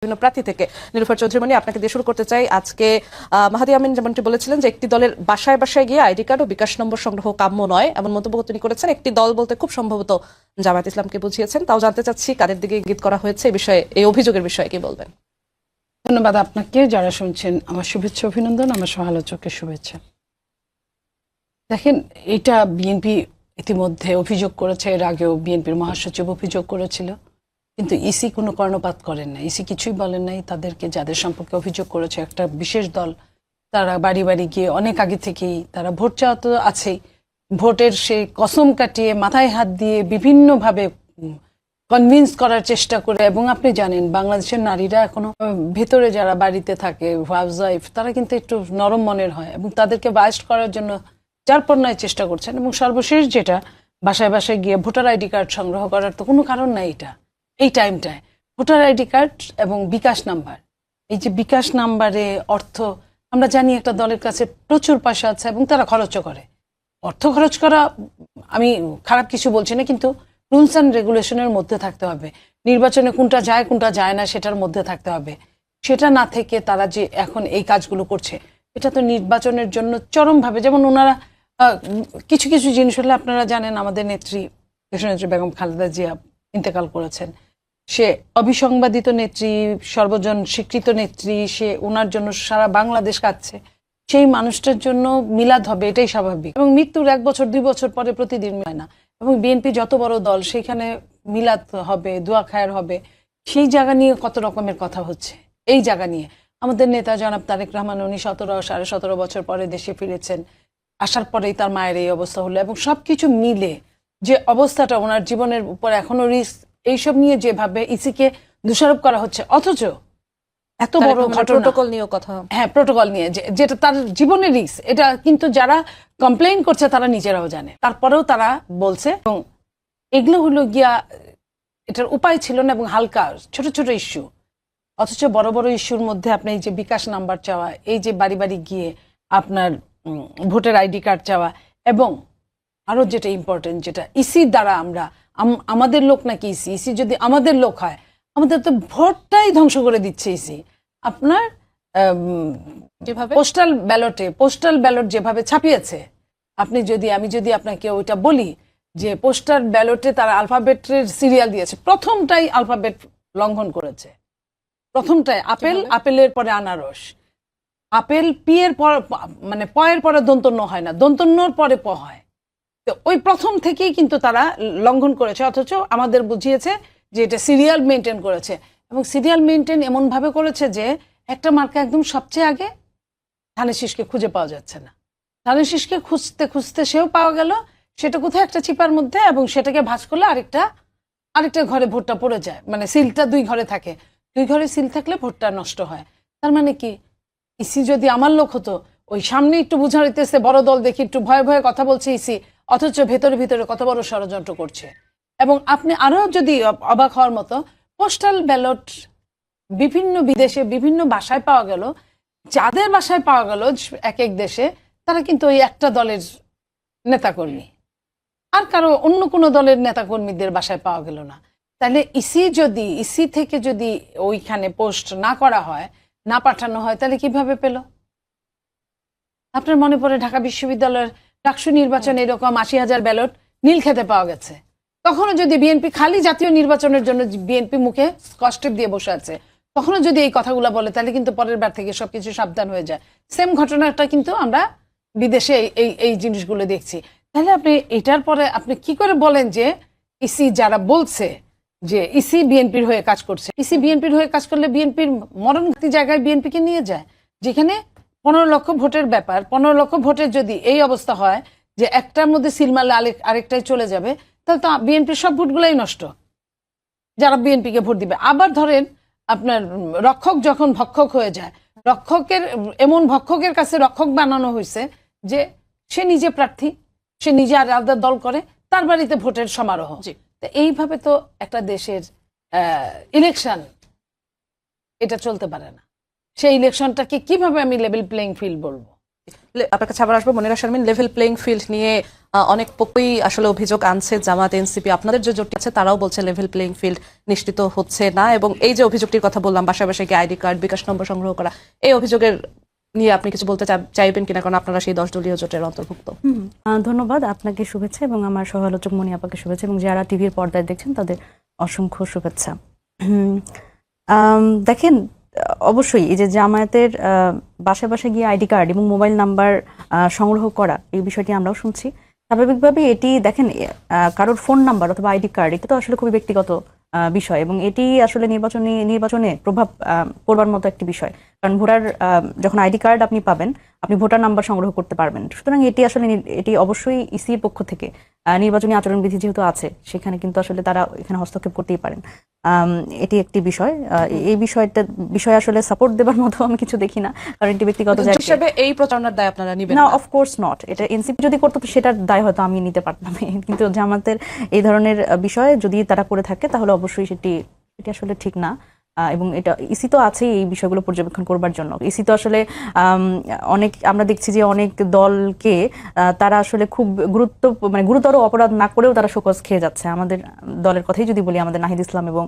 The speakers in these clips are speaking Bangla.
বিভিন্ন প্রার্থী থেকে নীলুফার চৌধুরী মনি আপনাকে দিয়ে শুরু করতে চাই। আজকে মাহাদি আমিন যেমনটি বলেছিলেন যে একটি দলের বাসায় বাসায় গিয়ে আইডি কার্ড ও বিকাশ নম্বর সংগ্রহ কাম্য নয়, এমন মন্তব্য তিনি করেছেন। একটি দল বলতে খুব সম্ভবত জামায়াত ইসলামকে বুঝিয়েছেন। তাও জানতে চাচ্ছি কাদের দিকে ইঙ্গিত করা হয়েছে এই বিষয়ে, এই অভিযোগের বিষয়ে কি বলবেন? ধন্যবাদ আপনাকে। যারা শুনছেন আমার শুভেচ্ছা অভিনন্দন, আমার সমালোচকের শুভেচ্ছা। দেখেন, এটা বিএনপি ইতিমধ্যে অভিযোগ করেছে, এর আগেও বিএনপির মহাসচিব অভিযোগ করেছিল, কিন্তু ইসি কোনো কর্ণপাত করেন না, ইসি কিছুই বলেন নাই। তাদেরকে যাদের সম্পর্কে অভিযোগ করেছে একটা বিশেষ দল, তারা বাড়ি বাড়ি গিয়ে অনেক আগে থেকেই তারা ভোট চাওয়া তো আছেই, ভোটের সেই কসম কাটিয়ে মাথায় হাত দিয়ে বিভিন্নভাবে কনভিন্স করার চেষ্টা করে। এবং আপনি জানেন বাংলাদেশের নারীরা এখনো ভেতরে যারা বাড়িতে থাকে হাউসওয়াইফ, তারা কিন্তু একটু নরম মনের হয় এবং তাদেরকে বায়াস্ট করার জন্য যার পর নয় চেষ্টা করছেন। এবং সর্বশেষ যেটা বাসায় বাসায় গিয়ে ভোটার আইডি কার্ড সংগ্রহ করার তো কোনো কারণ নাই। এই টাইমটায় ভোটার আইডি কার্ড এবং বিকাশ নাম্বার, এই যে বিকাশ নাম্বারে অর্থ, আমরা জানি একটা দলের কাছে প্রচুর পয়সা আছে এবং তারা খরচও করে। অর্থ খরচ করা আমি খারাপ কিছু বলছি না, কিন্তু রুলস অ্যান্ড রেগুলেশনের মধ্যে থাকতে হবে। নির্বাচনে কোনটা যায় কোনটা যায় না সেটার মধ্যে থাকতে হবে। সেটা না থেকে তারা যে এখন এই কাজগুলো করছে, এটা তো নির্বাচনের জন্য চরমভাবে, যেমন ওনারা কিছু কিছু জিনিস হলে আপনারা জানেন আমাদের নেত্রী দেশনেত্রী বেগম খালেদা জিয়া ইন্তেকাল করেছেন, সে অবিসংবাদিত নেত্রী, সর্বজন স্বীকৃত নেত্রী, সে ওনার জন্য সারা বাংলাদেশ কাঁদছে। সেই মানুষটার জন্য মিলাদ হবে, এটাই স্বাভাবিক। এবং মৃত্যুর 1 বছর 2 বছর পরে প্রতিদিন হয় না। এবং বিএনপি যত বড় দল, সেখানে মিলাদ হবে, দোয়া খায়ের হবে, সেই জায়গা নিয়ে কত রকমের কথা হচ্ছে। এই জায়গা নিয়ে আমাদের নেতা জনাব তারেক রহমান, উনি 17 বছর পরে দেশে ফিরেছেন, আসার পরেই তার মায়ের এই অবস্থা হলো। এবং সবকিছু মিলে যে অবস্থাটা, ওনার জীবনের উপর এখনো রিস্ক, এইসব নিয়ে যেভাবে ইসিকে দোষারোপ করা হচ্ছে, অথচ এত বড় ঘটনা, প্রোটোকল নিয়ে কথা, হ্যাঁ প্রোটোকল নিয়ে, যেটা তার জীবনের রিস্ক, এটা কিন্তু যারা কমপ্লেইন করছে তারা নিজেরাও জানে, তারপরেও তারা বলছে। এবং এগুলো হলো গিয়া এটার উপায় ছিল না এবং হালকা ছোট ছোট ইস্যু, অথচ বড় বড় ইস্যুর মধ্যে আপনি এই যে বিকাশ নাম্বার চাওয়া, এই যে বাড়ি বাড়ি গিয়ে আপনার ভোটার আইডি কার্ড চাওয়া, এবং আরো যেটা ইম্পর্টেন্ট, যেটা ইসির দ্বারা আমরা আমাদের লোক নাকি ইসি, ইসি যদি আমাদের লোক হয়, আমাদের তো ভোটটাই ধ্বংস করে দিচ্ছে ইসি। আপনার যেভাবে পোস্টাল ব্যালট যেভাবে ছাপিয়েছে, আমি যদি আপনাকে ওইটা বলি যে পোস্টাল ব্যালটে তারা আলফাবেটের সিরিয়াল দিয়েছে, প্রথমটাই আলফাবেট লঙ্ঘন করেছে, প্রথমটাই আপেলের পরে আনারস, আপেল পি এর পর, মানে প এর পরে দন্তন্য হয় না, দন্তন্যর পরে প হয়। তো ওই প্রথম থেকেই কিন্তু তারা লঙ্ঘন করেছে, অথচ আমাদের বুঝিয়েছে যে এটা সিরিয়াল মেনটেন করেছে। এবং সিরিয়াল মেনটেন এমন ভাবে করেছে যে একটা মার্কা একদম সবচেয়ে আগে, ধানের শীষকে খুঁজে পাওয়া যাচ্ছে না। ধানের শীষকে খুঁজতে খুঁজতে সেও পাওয়া গেল, সেটা কোথায় একটা চিপার মধ্যে, এবং সেটাকে ভাঁজ করলে আরেকটা ঘরে ভোটটা পড়ে যায়। মানে সিলটা 2 ঘরে থাকে, 2 ঘরে সিল থাকলে ভোটটা নষ্ট হয়। তার মানে কি, ইসি যদি আমার লোক হতো, ওই সামনে একটু বুঝা হইতেছে বড় দল দেখি একটু ভয়ে ভয়ে কথা বলছে ইসি, অথচ ভেতরে ভিতরে কত বড় ষড়যন্ত্র করছে। এবং আপনি আরো যদি অবাক হওয়ার মতো, পোস্টাল ব্যালট বিভিন্ন বিদেশে বিভিন্ন বাসায় পাওয়া গেল, যাদের বাসায় পাওয়া গেল এক এক দেশে, তারা কিন্তু ওই একটা দলের নেতাকর্মী, আর কারো অন্য কোনো দলের নেতাকর্মীদের বাসায় পাওয়া গেল না। তাহলে ইসি থেকে যদি ওইখানে পোস্ট না করা হয়, না পাঠানো হয়, তাহলে কিভাবে পেল? আপনার মনে পড়ে ঢাকা বিশ্ববিদ্যালয়ের ডাকসু নির্বাচনে এরকম 80,000 ব্যালট নীলক্ষেতে পাওয়া গেছে। তখনও যদি বিএনপি খালি জাতীয় নির্বাচনের জন্য বিএনপি মুখে স্কচটেপ দিয়ে বসে আছে, তখনও যদি এই কথাগুলো বলে, তাহলে কিন্তু পরের বার থেকে সবকিছু সাবধান হয়ে যায়। সেম ঘটনাটা কিন্তু আমরা বিদেশে এই জিনিসগুলো দেখছি। তাহলে আপনি এটার পরে আপনি কি করে বলেন যে ইসি যারা বলছে যে ইসি বিএনপির হয়ে কাজ করছে, ইসি বিএনপির হয়ে কাজ করলে বিএনপির মরণঘাতী জায়গায় বিএনপিকে নিয়ে যায়, যেখানে 15 লক্ষ ভোটের ব্যাপার, 15 লক্ষ ভোটের যদি এই অবস্থা হয় যে একটার মধ্যে সিল মারলে আরেকটাই চলে যাবে, তাহলে তো বিএনপির সব ভোটগুলাই নষ্ট, যারা বিএনপিকে ভোট দিবে। আবার ধরেন আপনার রক্ষক যখন ভক্ষক হয়ে যায়, এমন ভক্ষকের কাছে রক্ষক বানানো হয়েছে যে সে নিজে প্রার্থী, সে নিজে আলাদা দল করে, তার বাড়িতে ভোটের সমারোহ। তো এইভাবে তো একটা দেশের ইলেকশন এটা চলতে পারে না। সেই ইলেকশনটাকে কিভাবে আমি লেভেল প্লেইং ফিল্ড বলবো? আপনার কাছে আবার আসবো Monira Sharmin. Level playing field নিয়ে অনেক পক্ষই আসলে অভিযোগ আনছে, জামাত, এনসিপি, আপনাদের যে জোট আছে তারাও বলছে লেভেল প্লেইং ফিল্ড নিশ্চিত হচ্ছে না। এবং এই যে অভিযোগটির কথা বললাম, বাসায় বাসায় গিয়ে আইডি কার্ড, বিকাশ নম্বর সংগ্রহ করা, এই অভিযোগের নিয়ে আপনি কিছু বলতে চাইবেন কিনা, কারণ আপনারা সেই 10 দলীয় জোটের অন্তর্ভুক্ত। ধন্যবাদ আপনাকে, শুভেচ্ছা, এবং আমার সহালোচক মনি আপাকে শুভেচ্ছা, এবং যারা টিভির পর্দায় দেখছেন তাদের অসংখ্য শুভেচ্ছা। দেখেন, অবশ্যই এই যে জামায়াতের বাসায় বাসায় গিয়ে আইডি কার্ড এবং মোবাইল নাম্বার সংগ্রহ করা, এই বিষয়টি আমরাও শুনছি। স্বাভাবিকভাবে এটি দেখেন, কারোর ফোন নাম্বার অথবা আইডি কার্ড, এটা তো আসলে খুবই ব্যক্তিগত বিষয়, এবং এটি আসলে নির্বাচনে প্রভাব পড়বার মতো একটি বিষয়। কারণ ভোটার যখন আইডি কার্ড আপনি পাবেন, আপনি ভোটার নাম্বার সংগ্রহ করতে পারবেন। সুতরাং এটি আসলে এটি অবশ্যই ইসির পক্ষ থেকে নির্বাচনী আচরণবিধি যেহেতু আছে, সেখানে কিন্তু আসলে তারা এখানে হস্তক্ষেপ করতেই পারেন। এটি একটি বিষয়। এই বিষয়ে আসলে সাপোর্ট দেবার মতো আমি কিছু দেখি না, কারণ এটি ব্যক্তিগত জায়গা হিসেবে এই প্রচারণার দায় আপনারা নেবেন না। Of course not. এটা এনসিপি যদি করতো সেটার দায় হয়তো আমি নিতে পারতাম, কিন্তু জামাতের এই ধরনের বিষয়ে যদি তারা করে থাকে তাহলে অবশ্যই সেটি আসলে ঠিক না। এবং এটা ইসি তো আছে এই বিষয়গুলো পর্যবেক্ষণ করবার জন্য। ইসি তো আসলে অনেক, আমরা দেখছি যে অনেক দলকে তারা আসলে খুব গুরুতর অপরাধ না করেও তারা শোকজ খেয়ে যাচ্ছে। আমাদের দলের কথাই যদি বলি, আমাদের নাহিদ ইসলাম এবং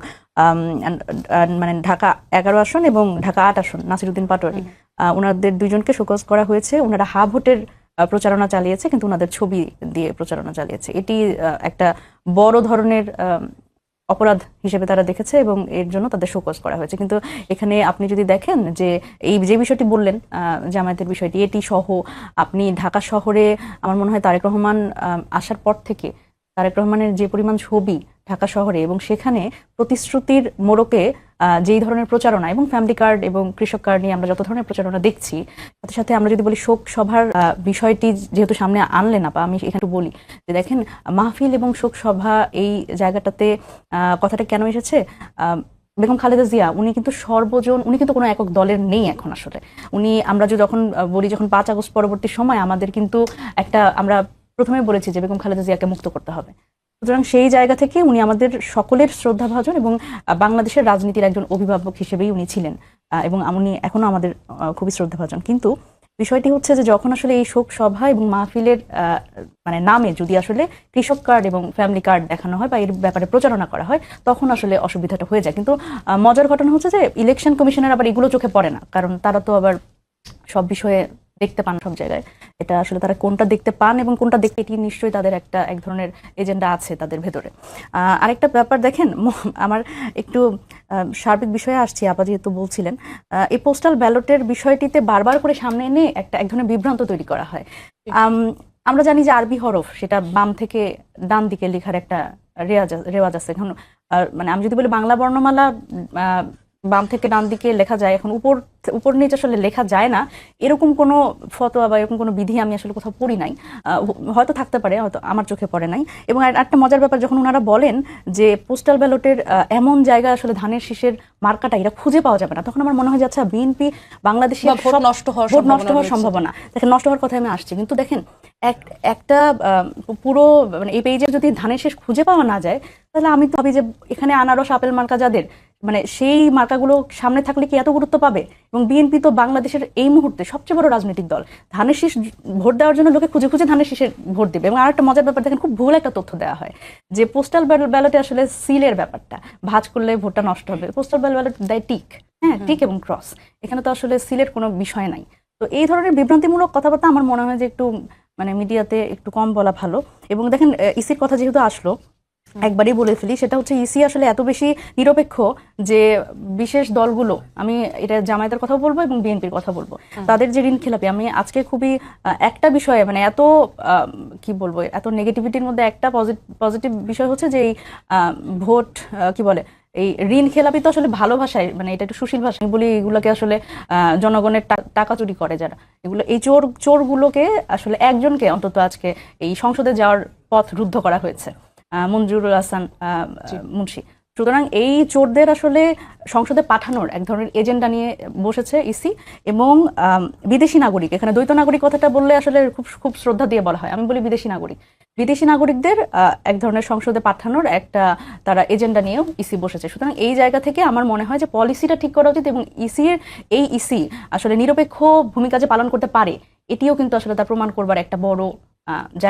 ঢাকা 11 আসন এবং ঢাকা 8 আসন নাসিরউদ্দিন পাটোয়ারি, ওনাদের দুইজনকে শোকজ করা হয়েছে। ওনারা হা ভোটের প্রচারণা চালিয়েছে, কিন্তু ওনাদের ছবি দিয়ে প্রচারণা চালিয়েছে। এটি একটা বড় ধরনের অপরাধ হিসেবে তারা দেখেছে, এবং এর জন্য তাদের শোকজ করা হয়েছে। কিন্তু এখানে আপনি যদি দেখেন যে এই যে বিষয়টি বললেন, জামায়াতের বিষয়টি, এটি সহ আপনি ঢাকা শহরে, আমার মনে হয় তারেক রহমান আসার পর থেকে তারেক রহমানের যে পরিমাণ ছবি ঢাকা শহরে, এবং সেখানে প্রতিশ্রুতির মোড়কে যেই ধরনের প্রচারণা, এবং ফ্যামিলি কার্ড এবং কৃষক কার্ড নিয়ে আমরা যত ধরনের প্রচারণা দেখছি, সাথে সাথে আমরা যদি বলি শোক সভার বিষয়টি যেহেতু সামনে আনলেন আপা, আমি এখানে বলি যে দেখেন, মাহফিল এবং শোক সভা এই জায়গাটাতে কথাটা কেন এসেছে? বেগম খালেদা জিয়া উনি কিন্তু সর্বজন, উনি কিন্তু কোনো একক দলের নেই এখন আসলে। উনি, আমরা যখন বলি, যখন 5 আগস্ট পরবর্তী সময় আমাদের কিন্তু আমরা প্রথমে বলেছি যে বেগম খালেদা জিয়াকে মুক্ত করতে হবে। সুতরাং সেই জায়গা থেকে উনি আমাদের সকলের শ্রদ্ধাভাজন, এবং বাংলাদেশের রাজনীতির একজন অভিভাবক হিসেবেই উনি ছিলেন, এবং উনি এখনো আমাদের খুবই শ্রদ্ধাভাজন। কিন্তু বিষয়টি হচ্ছে যে যখন আসলে এই শোক সভা এবং মাহফিলের নামে যদি আসলে কৃষক কার্ড এবং ফ্যামিলি কার্ড দেখানো হয় বা এর ব্যাপারে প্রচারণা করা হয়, তখন আসলে অসুবিধাটা হয়ে যায়। কিন্তু মজার ঘটনা হচ্ছে যে ইলেকশন কমিশনের আবার এগুলো চোখে পড়ে না, কারণ তারা তো আবার সব বিষয়ে দেখতে পান সব জায়গায়। এটা আসলে তারা কোনটা দেখতে পান এবং কোনটা দেখতে, এটি নিশ্চয়ই তাদের এক ধরনের এজেন্ডা আছে তাদের ভেতরে। আরেকটা ব্যাপার দেখেন, আমার একটু সার্বিক বিষয়ে আসছি, আপা যেহেতু বলছিলেন, এই পোস্টাল ব্যালটের বিষয়টিতে বারবার করে সামনে এনে এক ধরনের বিভ্রান্ত তৈরি করা হয়। আমরা জানি যে আরবি হরফ, সেটা বাম থেকে ডান দিকে লেখার একটা রেওয়াজ আছে। এখন আমি যদি বলি বাংলা বর্ণমালা বাম থেকে ডান দিকে লেখা যায়, এখন উপর নিচে আসলে লেখা যায় না, এরকম কোনো ফতোয়া বা এরকম কোনো বিধি আমি আসলে কোথাও পড়ি নাই। হয়তো থাকতে পারে, হয়তো আমার চোখে পড়ে নাই। এবং একটা মজার ব্যাপার, যখন ওনারা বলেন যে পোস্টাল ব্যালটের এমন জায়গা আসলে ধানের শীষের মার্কাটা এটা খুঁজে পাওয়া যাবে না, তখন আমার মনে হয় যে আচ্ছা, বিএনপি বাংলাদেশে ভোট নষ্ট হওয়ার সম্ভাবনা, দেখেন, নষ্ট হওয়ার কথা আমি আসছি। কিন্তু দেখেন, একটা পুরো এই পেজে যদি ধানের শীষ খুঁজে পাওয়া না যায়, তাহলে আমি তো ভাবি যে এখানে আনারস আপেল মার্কা যাদের, সেই মার্কাগুলো সামনে থাকলে কি এত গুরুত্ব পাবে? এবং বিএনপি তো বাংলাদেশের এই মুহূর্তে সবচেয়ে বড় রাজনৈতিক দল, ধানের শীষ ভোট দেওয়ার জন্য লোকে খুঁজে খুঁজে ধানের শীষের ভোট দেবে। এবং আরেকটা মজার ব্যাপার দেখেন, খুব ভুল একটা তথ্য দেওয়া হয় যে পোস্টাল ব্যালটে আসলে সিলের ব্যাপারটা, ভাঁজ করলে ভোটটা নষ্ট হবে। পোস্টাল ব্যালট দেয় টিক, হ্যাঁ, টিক এবং ক্রস, এখানে তো আসলে সিলের কোনো বিষয় নাই। তো এই ধরনের বিভ্রান্তিমূলক কথাবার্তা আমার মনে হয় যে একটু মিডিয়াতে একটু কম বলা ভালো। এবং দেখেন, ইসির কথা যেহেতু আসলো, একবারই বলে ফেলি, সেটা হচ্ছে ইসি আসলে এত বেশি নিরপেক্ষ যে বিশেষ দলগুলো, আমি এটা জামায়াতের কথা বলবো এবং বিএনপির কথা বলবো, তাদের যে ঋণ খেলাপি, আমি আজকে খুবই একটা বিষয়ে এত কি বলবো, এত নেগেটিভিটির মধ্যে একটা পজিটিভ বিষয় হচ্ছে যে এই ভোট কি বলে, এই ঋণ খেলাপি তো আসলে ভালো ভাষায়, এটা একটু সুশীল ভাষায় বলি, এগুলোকে আসলে জনগণের টাকা চুরি করে যারা, এগুলো, এই চোরগুলোকে আসলে একজনকে অন্তত আজকে এই সংসদে যাওয়ার পথ রুদ্ধ করা হয়েছে, মঞ্জুরুল হাসান মুন্সি। সুতরাং এই চোরদের আসলে সংসদে পাঠানোর এক ধরনের এজেন্ডা নিয়ে বসেছে ইসি। এবং বিদেশি নাগরিক, এখানে দ্বৈত নাগরিক কথাটা বললে আসলে খুব শ্রদ্ধা দিয়ে বলা হয়, আমি বলি বিদেশি নাগরিকদের এক ধরনের সংসদে পাঠানোর একটা তারা এজেন্ডা নিয়েও ইসি বসেছে। সুতরাং এই জায়গা থেকে আমার মনে হয় যে পলিসিটা ঠিক করা উচিত, এবং ইসি আসলে নিরপেক্ষ ভূমিকা যে পালন করতে পারে, এটিও কিন্তু আসলে তার প্রমাণ করবার একটা বড় জায়গা